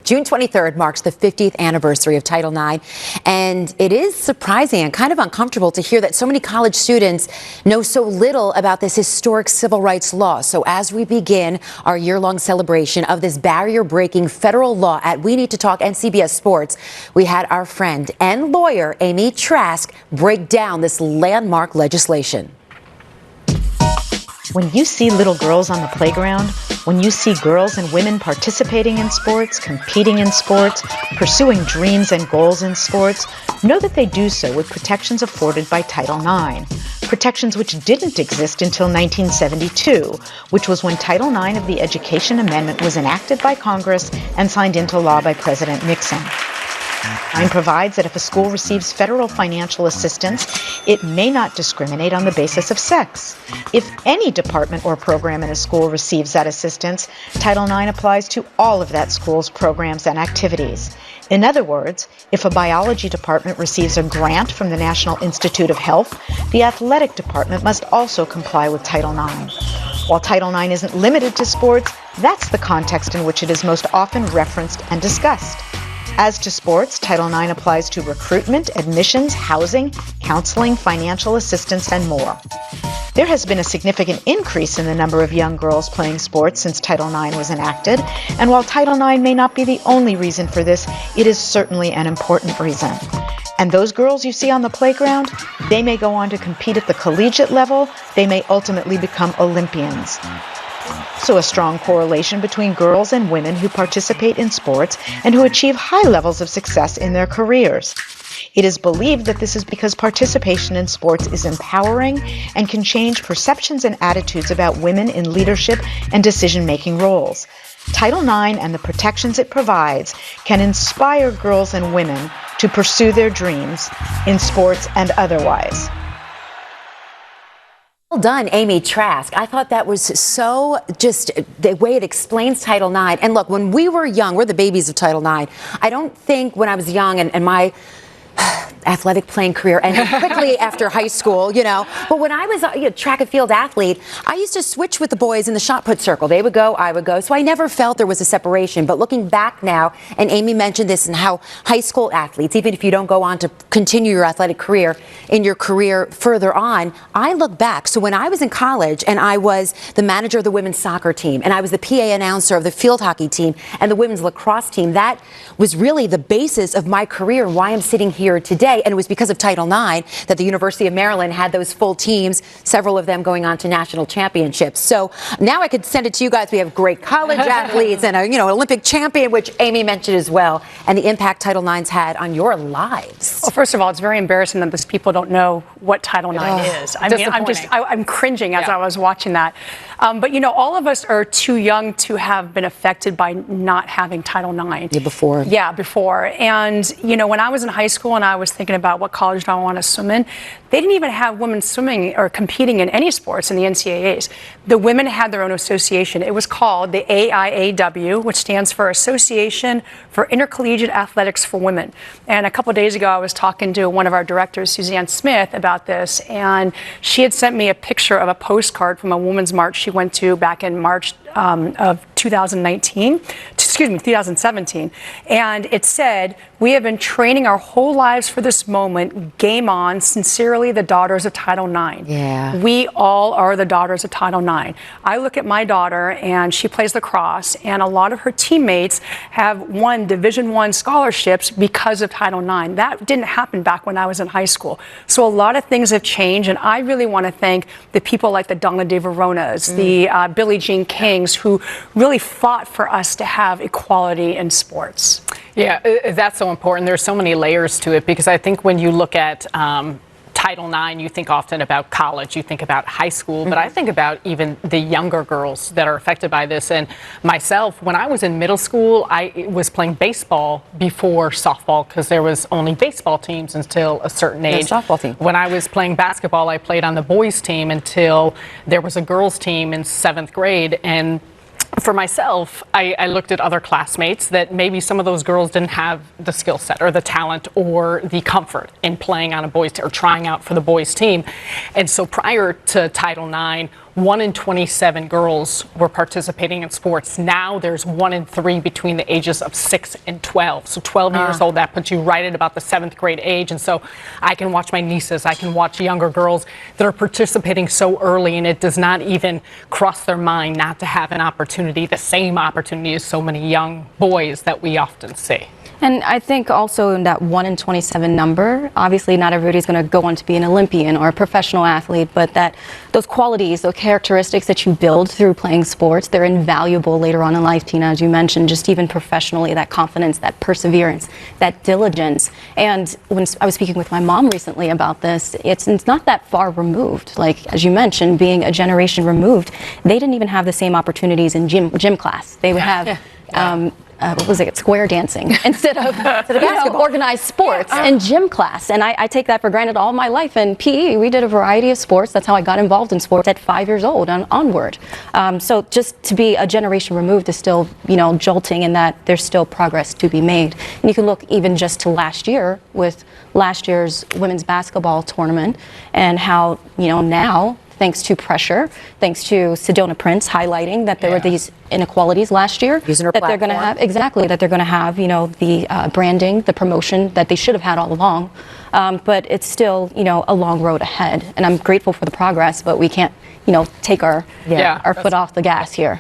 June 23rd marks the 50th anniversary of Title IX, and it is surprising and kind of uncomfortable to hear that so many college students know so little about this historic civil rights law. So as we begin our year-long celebration of this barrier-breaking federal law at We Need to Talk and CBS Sports, we had our friend and lawyer Amy Trask break down this landmark legislation. When you see little girls on the playground, when you see girls and women participating in sports, competing in sports, pursuing dreams and goals in sports, know that they do so with protections afforded by Title IX. Protections which didn't exist until 1972, which was when Title IX of the Education Amendment was enacted by Congress and signed into law by President Nixon. Title IX provides that if a school receives federal financial assistance, it may not discriminate on the basis of sex. If any department or program in a school receives that assistance, Title IX applies to all of that school's programs and activities. In other words, if a biology department receives a grant from the National Institute of Health, the athletic department must also comply with Title IX. While Title IX isn't limited to sports, that's the context in which it is most often referenced and discussed. As to sports, Title IX applies to recruitment, admissions, housing, counseling, financial assistance, and more. There has been a significant increase in the number of young girls playing sports since Title IX was enacted, and while Title IX may not be the only reason for this, it is certainly an important reason. And those girls you see on the playground, they may go on to compete at the collegiate level, they may ultimately become Olympians. So a strong correlation between girls and women who participate in sports and who achieve high levels of success in their careers. It is believed that this is because participation in sports is empowering and can change perceptions and attitudes about women in leadership and decision-making roles. Title IX and the protections it provides can inspire girls and women to pursue their dreams in sports and otherwise. Well done, Amy Trask. I thought that was so just the way it explains Title IX. And look, when we were young, we're the babies of Title IX. I don't think when I was young and my athletic playing career ended quickly after high school, but when I was a track and field athlete, I used to switch with the boys in the shot put circle. They would go, I would go. So I never felt there was a separation. But looking back now, and Amy mentioned this, and how high school athletes, even if you don't go on to continue your athletic career, in your career further on, I look back. So when I was in college and I was the manager of the women's soccer team, and I was the PA announcer of the field hockey team and the women's lacrosse team, that was really the basis of my career and why I'm sitting here today. And it was because of Title IX that the University of Maryland had those full teams, several of them going on to national championships. So now I could send it to you guys. We have great college athletes and an Olympic champion, which Amy mentioned as well, and the impact Title IX's had on your lives. Well, first of all, it's very embarrassing that these people don't know what Title IX is. I mean, I'm cringing as I was watching that. But all of us are too young to have been affected by not having Title IX. Yeah, before. And, when I was in high school and I was thinking about what college do I want to swim in, they didn't even have women swimming or competing in any sports in the NCAAs. The women had their own association. It was called the AIAW, which stands for Association for Intercollegiate Athletics for Women. And a couple of days ago, I was talking to one of our directors, Suzanne Smith, about this, and she had sent me a picture of a postcard from a women's march she went to back in March of 2017, and it said, "We have been training our whole lives for this moment. Game on. Sincerely, the daughters of Title IX." Yeah. We all are the daughters of Title IX. I look at my daughter, and she plays lacrosse, and a lot of her teammates have won Division I scholarships because of Title IX. That didn't happen back when I was in high school. So a lot of things have changed, and I really want to thank the people like the Donna De Veronas, the Billie Jean Kings, who really fought for us to have equality in sports. Yeah, that's so important. There's so many layers to it, because I think when you look at Title IX, you think often about college, you think about high school, but I think about even the younger girls that are affected by this. And myself, when I was in middle school, I was playing baseball before softball, because there was only baseball teams until a certain age. Softball team. When I was playing basketball, I played on the boys team until there was a girls team in 7th grade. And for myself, I looked at other classmates that maybe some of those girls didn't have the skill set or the talent or the comfort in playing on a boys' team or trying out for the boys' team. And so prior to Title IX, 1 in 27 girls were participating in sports. Now there's 1 in 3 between the ages of 6 and 12. So 12 years old, that puts you right at about the 7th grade age. And so I can watch my nieces, I can watch younger girls that are participating so early, and it does not even cross their mind not to have an opportunity, the same opportunity as so many young boys that we often see. And I think also in that 1 in 27 number, obviously not everybody's going to go on to be an Olympian or a professional athlete, but that those qualities, those characteristics that you build through playing sports, they're invaluable later on in life, Tina, as you mentioned, just even professionally, that confidence, that perseverance, that diligence. And when I was speaking with my mom recently about this, it's not that far removed. Like, as you mentioned, being a generation removed, they didn't even have the same opportunities in gym class. They would have what was it, square dancing instead of organized sports and gym class. And I take that for granted all my life. In PE, we did a variety of sports. That's how I got involved in sports at 5 years old and onward. So just to be a generation removed is still, jolting in that there's still progress to be made. And you can look even just to last year with last year's women's basketball tournament and how, now, thanks to pressure, thanks to Sedona Prince highlighting that there were these inequalities last year that they're going to have, that they're going to have, the branding, the promotion that they should have had all along. But it's still, a long road ahead. And I'm grateful for the progress, but we can't, take our foot off the gas here.